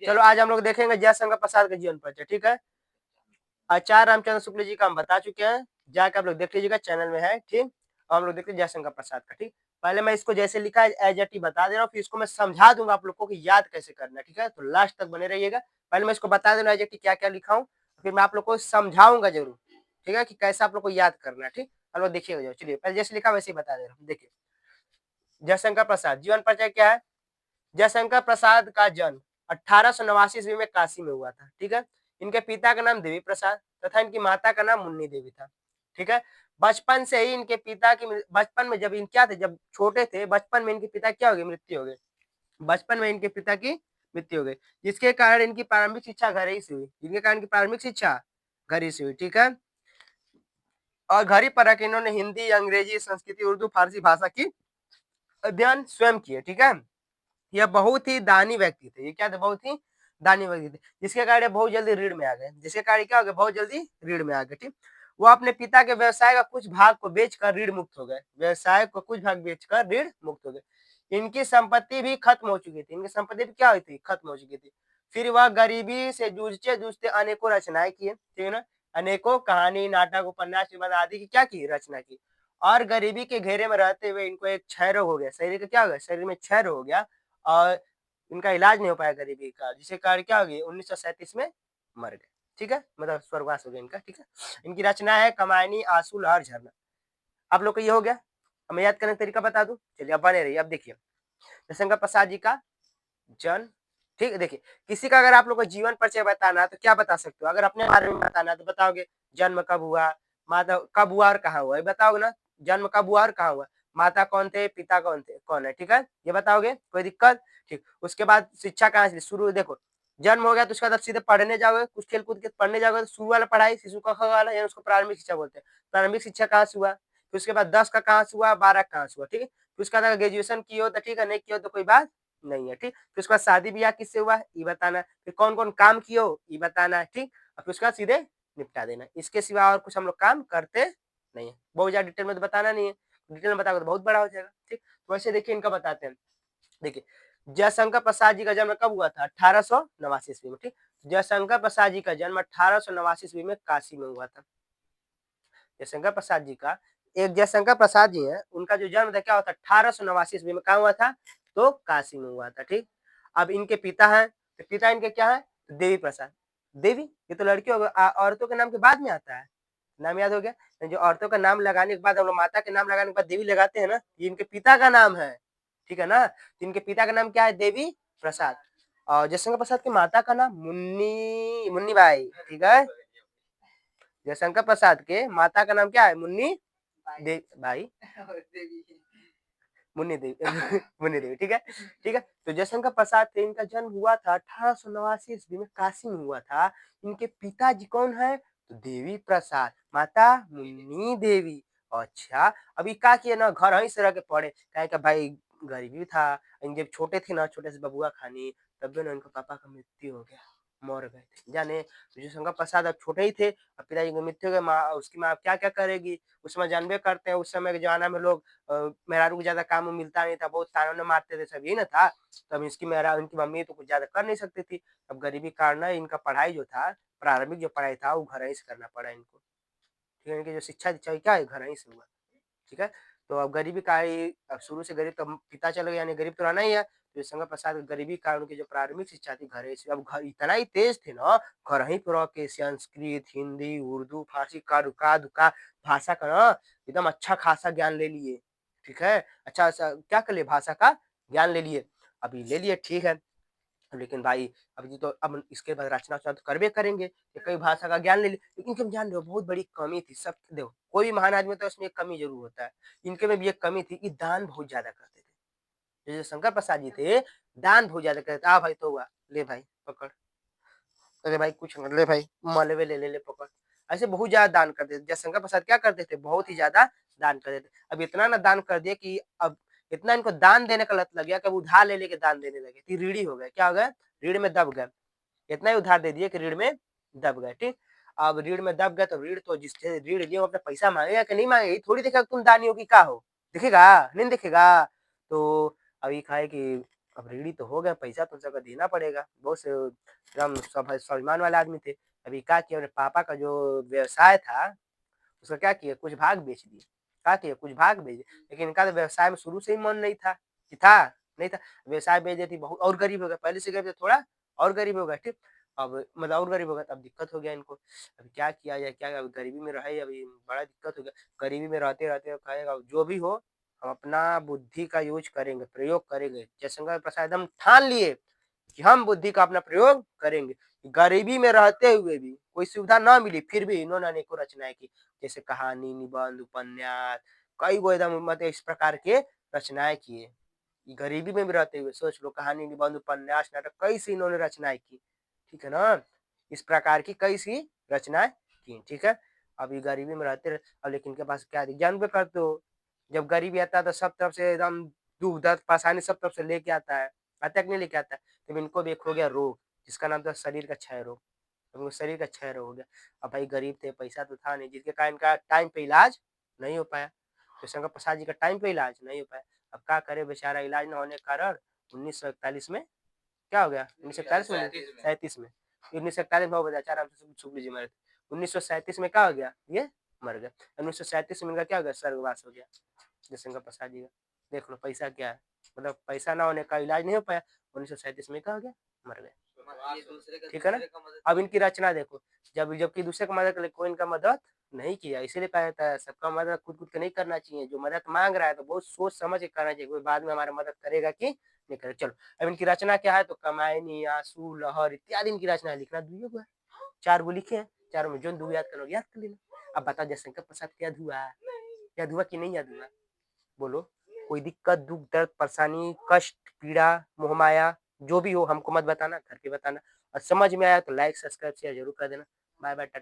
चलो आज हम लोग देखेंगे जयशंकर प्रसाद का जीवन परिचय, ठीक है। आचार्य रामचंद्र शुक्ल जी का हम बता चुके हैं, जाके आप लोग देख लीजिएगा, चैनल में है, ठीक। और हम लोग देखते हैं जयशंकर प्रसाद का, ठीक। पहले मैं इसको जैसे लिखा है एज एट बता दे रहा हूँ, फिर इसको मैं समझा दूंगा आप लोग को कि याद कैसे करना है, ठीक है। तो लास्ट तक बने रहिएगा। पहले मैं इसको बता दे रहा हूँ एज एट क्या क्या लिखा हूँ, फिर मैं आप लोग को समझाऊंगा जरूर, ठीक है, कि कैसे आप लोग को याद करना है, ठीक। आप लोग देखिएगा जो, चलिए पहले जैसे लिखा वैसे ही बता दे रहा हूँ, देखिए। जयशंकर प्रसाद जीवन परिचय क्या है। जयशंकर प्रसाद का जन्म 1889 ईस्वी में काशी में हुआ था, ठीक है। इनके पिता का नाम देवी प्रसाद तथा इनकी माता का नाम मुन्नी देवी था, ठीक है। बचपन से ही इनके पिता की बचपन में जब इन क्या थे, जब छोटे थे बचपन में इनके पिता क्या हो गए, मृत्यु हो गई। बचपन में इनके पिता की मृत्यु हो गई, जिसके कारण इनकी प्रारंभिक शिक्षा घर ही से हुई, जिनके कारण की प्रारंभिक शिक्षा घर ही से हुई, ठीक है। और घर ही पर रख इन्होंने हिंदी, अंग्रेजी, संस्कृति, उर्दू, फारसी भाषा की अध्ययन स्वयं किए, ठीक है। यह बहुत ही दानी व्यक्ति थे, ये क्या थे, बहुत ही दानी व्यक्ति थे, जिसके कारण बहुत जल्दी रीढ़ में आ गए, जिसके कारण क्या हो गया, बहुत जल्दी रीढ़ में आ गए, ठीक। वो अपने पिता के व्यवसाय का कुछ भाग को बेचकर रीढ़ मुक्त हो गए, व्यवसाय को कुछ भाग बेचकर रीढ़ मुक्त हो गए। इनकी संपत्ति भी खत्म हो चुकी थी, इनकी संपत्ति भी क्या हुई थी, खत्म हो चुकी थी। फिर वह गरीबी से जूझते जूझते अनेकों रचनाएं किए, ठीक है ना, अनेकों कहानी, नाटक, उपन्यास, विमल आदि की क्या की, रचना की। और गरीबी के घेरे में रहते हुए इनको एक क्षय रोग हो गया, शरीर का क्या हो गया, शरीर में क्षय रोग हो गया, और इनका इलाज नहीं हो पाया गरीबी का, जिसके कारण क्या हो गई, 1937 में मर गए, ठीक है, मतलब स्वर्गवास हो गया इनका, ठीक है। इनकी रचना है कमायनी, आंसू, लहर, झरना। आप लोग को ये हो गया। अब मैं याद करने का तरीका बता दूं, चलिए अब बने रहिए। अब देखिए जयशंकर प्रसाद जी का जन्म, ठीक है। देखिए किसी का अगर आप लोग को जीवन परिचय बताना है तो क्या बता सकते हो, अगर अपने बारे में बताना है तो बताओगे जन्म कब हुआ, माता कब हुआ और कहाँ हुआ, ये बताओगे ना, जन्म कब हुआ और कहाँ हुआ, माता कौन थे, पिता कौन थे, कौन है, ठीक है, ये बताओगे, कोई दिक्कत, ठीक। उसके बाद शिक्षा कहाँ से शुरू, देखो जन्म हो गया तो उसके बाद सीधे पढ़ने जाओगे, कुछ खेल कूद के पढ़ने जाओगे, तो शुरू वाला पढ़ाई शिशु का ख वाला, यानी उसको प्रारंभिक शिक्षा बोलते हैं। प्रारंभिक शिक्षा कहाँ से हुआ, फिर उसके बाद 10 का कहाँ से हुआ, 12 कहाँ से हुआ, ठीक है। फिर उसके बाद अगर ग्रेजुएशन की हो तो ठीक है, नहीं की हो तो कोई बात नहीं है, ठीक। फिर उसके बाद शादी ब्याह किससे हुआ ये बताना, फिर कौन कौन काम किए हो ये बताना है, ठीक। और फिर उसके बाद सीधे निपटा देना, इसके सिवा और कुछ हम लोग काम करते नहीं है। बहुत ज्यादा डिटेल में तो बताना नहीं है, डिटेल में बताओगे तो बहुत बड़ा हो जाएगा, ठीक। तो वैसे देखिए इनका बताते हैं। देखिए जयशंकर प्रसाद जी का जन्म कब हुआ था, 1889 ईस्वी में, ठीक। जयशंकर प्रसाद जी का जन्म 1889 ईस्वी में काशी में हुआ था। जयशंकर प्रसाद जी का, एक जयशंकर प्रसाद जी हैं, उनका जो जन्म था क्या हुआ था, 1889 ईस्वी में, कहाँ हुआ था, तो काशी में हुआ था, ठीक। अब इनके पिता हैं, तो पिता इनके क्या है, देवी प्रसाद। देवी ये तो लड़की औरतों के नाम के बाद में आता है, नाम याद हो गया। जो औरतों का नाम लगाने के बाद हम लोग माता के नाम लगाने के बाद देवी लगाते हैं ना, ये इनके पिता का नाम है, ठीक है ना। तो इनके पिता का नाम क्या है, देवी प्रसाद। और जयशंकर प्रसाद की माता का नाम मुन्नी, मुन्नी बाई, ठीक है। जयशंकर प्रसाद के माता का नाम क्या है, मुन्नी भाई, मुन्नी देवी मुन्नी देवी, ठीक है, ठीक है। तो जयशंकर प्रसाद थे, इनका जन्म हुआ था 1889 ईस्वी में, काशी में हुआ था। इनके पिताजी कौन है, तो देवी प्रसाद, माता मुन्नी देवी। अच्छा अभी क्या किए ना, घर ही से रह के पढ़े, कहे का भाई गरीबी था, जब छोटे थे ना, छोटे से बबुआ खानी, तब भी ना इनके पापा का मृत्यु हो गया, मर गए थे जाने। जयशंकर प्रसाद अब छोटे ही थे, अब पिताजी की मृत्यु हो गई, माँ उसकी माँ क्या क्या करेगी, उस समय जानबे करते हैं, उस समय के जमाना में लोग मेहरारू को ज्यादा काम मिलता नहीं था, बहुत ताने मारते थे, सब यही ना था। तब इसकी मेहरा इनकी मम्मी तो कुछ ज्यादा कर नहीं सकती थी। अब गरीबी कारण इनका पढ़ाई जो था, प्रारंभिक जो पढ़ाई था वो घर ही से करना पड़ा इनको, ठीक है। इनकी जो शिक्षा दीक्षा क्या है घर ही से हुआ, ठीक है। तो अब गरीबी का ही, अब शुरू से गरीब तो पिता चले गए, यानी गरीब तो रहना ही है। तो जयशंकर प्रसाद गरीबी कारण की जो प्रारंभिक शिक्षा थी घर ही से, अब घर इतना ही तेज थे ना, घर ही पर रह के संस्कृत, हिंदी, उर्दू, फारसी का रुका दुका भाषा का ना एकदम अच्छा खासा ज्ञान ले लिए, ठीक है। अच्छा अच्छा क्या कर लिए, भाषा का ज्ञान ले लिए, अभी ले लिए, ठीक है। लेकिन भाई अभी तो अब इसके बाद रचना वचना तो करबे करेंगे, ये कई भाषा का ज्ञान ले ली, लेकिन इनके में जान रहे हो बहुत बड़ी कमी थी। सब देखो कोई भी महान आदमी तो उसमें एक कमी जरूर होता है, इनके में भी एक कमी थी कि दान बहुत ज्यादा करते थे। जैसे शंकर प्रसाद जी थे, दान बहुत ज्यादा करते थे। आ भाई तो हुआ, ले भाई पकड़, अरे भाई कुछ मत, ले भाई मलबे ले ले ले पकड़, ऐसे बहुत ज्यादा दान करते थे। जयशंकर प्रसाद क्या करते थे, बहुत ही ज्यादा दान करते थे। अब इतना ना दान कर दिया कि अब इतना इनको दान देने का लत लग गया कि अब उधार ले लेके दान देने लगे, कि रीढ़ी हो गए, क्या हो गए, रीढ़ में दब गए। इतना ही उधार दे दिए कि रीढ़ में दब गए, ठीक। अब रीढ़ में दब गए तो रीढ़ तो जिससे रीढ़ लिए अपना पैसा मांगेगा कि नहीं मांगेगा, ये थोड़ी देखेगा तुम दानी हो कि क्या हो, दिखेगा नहीं दिखेगा। तो अभी कहा है कि अब रेडी तो हो गए, पैसा तो उन सबको देना पड़ेगा। बहुत से एकदम स्वाभिमान वाले आदमी थे। अभी क्या किया, अपने पापा का जो व्यवसाय था, उसका क्या किया, कुछ भाग बेच दिए। क्या किया, कुछ भाग बेच दिए। लेकिन इनका तो व्यवसाय में शुरू से ही मन नहीं था, कि था? नहीं था। व्यवसाय बेच देती, बहुत और गरीब हो गए, पहले से गरीब थे, थोड़ा और गरीब हो गए, ठीक? अब मतलब और गरीब हो गए, तब दिक्कत हो गया इनको। अभी क्या किया जाए, क्या अब गरीबी में रहे, अभी बड़ा दिक्कत हो गया। गरीबी में रहते-रहते कहेगा जो भी हो, हम अपना बुद्धि का यूज़ करेंगे, प्रयोग करेंगे। जयशंकर प्रसाद हम ठान लिए कि हम बुद्धि का अपना प्रयोग करेंगे। गरीबी में रहते हुए भी, कोई सुविधा ना मिली, फिर भी इन्होंने अनेकों रचनाएँ की। जैसे कहानी, निबंध, उपन्यास, कई वो एकदम मतलब इस प्रकार के रचनाएँ किए। गरीबी में भी रहते हुए सोच लो, कहानी, निबंध, उपन्यास, नाटक कई सी इन्होंने रचनाएँ की। ठीक है ना? इस प्रकार की कई सी रचनाएँ की, ठीक है? अब ये गरीबी में रहते रहे, अब लेकिन इनके पास क्या थी, जानबे करते हो, जब गरीबी आता है तो सब तरफ से एकदम दुःख दर्द परेशानी सब तरफ से लेके आता है। आता है कि नहीं लेके आता है? तब इनको भी एक हो गया रोग, जिसका नाम था शरीर का क्षय रोग। अब उनको शरीर का क्षय रोग हो गया। अब भाई गरीब थे, पैसा तो था नहीं, जिसके कारण इनका टाइम पे इलाज नहीं हो पाया। तो शंकर प्रसाद जी का टाइम पे इलाज नहीं हो पाया। अब क्या करे बेचारा, इलाज ना होने के कारण 1941 में क्या हो गया? 1941 में, 37 में, 1941 में हो गया, आचार्य रामचंद्र शुक्ल जी मरे थे। 1937 में क्या हो गया? ये मर गए। 1937 में इनका क्या हो गया? स्वर्गवास हो गया जयशंकर प्रसाद जी का। देख लो पैसा क्या है, मतलब पैसा ना होने का इलाज नहीं हो पाया, 1937 में क्या हो गया? मर गए। ठीक है ना? अब इनकी रचना देखो, जब जबकि दूसरे का मदद करे, कोई इनका मदद नहीं किया, इसीलिए कहा जाता है सबका मदद खुद-खुद के नहीं करना चाहिए। जो मदद माँग रहा है तो बहुत सोच समझ के करना चाहिए, कोई बाद में हमारा मदद करेगा कि नहीं करेगा। चलो, अब इनकी रचना क्या है, तो कमायनी, आँसू, लहर इत्यादि इनकी रचना है। लिखना दुइये गो है, 4 गो लिखे हैं, चारों में जोन 2 याद करना याद कर लेना। अब बताओ जयशंकर प्रसाद को याद हुआ? याद हुआ कि नहीं याद हुआ? बोलो। कोई दिक्कत, दुःख, दर्द, परेशानी, कष्ट, पीड़ा, मोहमाया जो भी हो हमको मत बताना, करके बताना। और समझ में आया तो लाइक, सब्सक्राइब, शेयर ज़रूर कर देना। Bye bye, Tata.